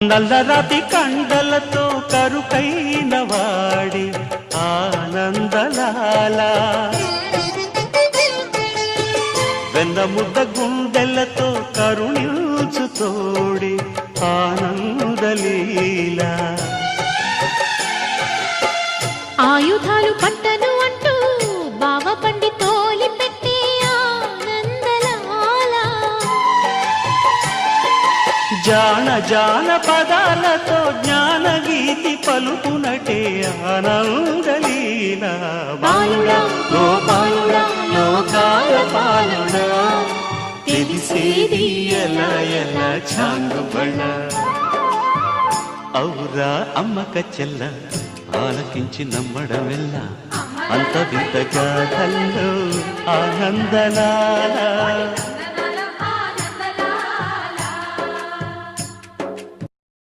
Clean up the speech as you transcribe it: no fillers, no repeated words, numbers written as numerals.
నల్లరాతి కండలతో కరుకైన వాడి ఆనందలాల వెన్నముద్ద గుండెలతో కరుణించు తోడి ఆనందలీల ఆయుధాలు పట్టను అంటూ బావ పండి తోలి పెట్టి ఆనందలాల జాన జాన పదాలతో జ్ఞానగీతి పలుకునటే ఆనందలీల బాలుడా గోపాలుడా లోకాల పాలుడా తెలిసేది ఎలా ఎలా చాంగుబళ్ళ ఔరా అమ్మక చెల్ల ఆలకించి నమ్మడమెల్ల అంత వింత గాథల్లో ఆనందలాల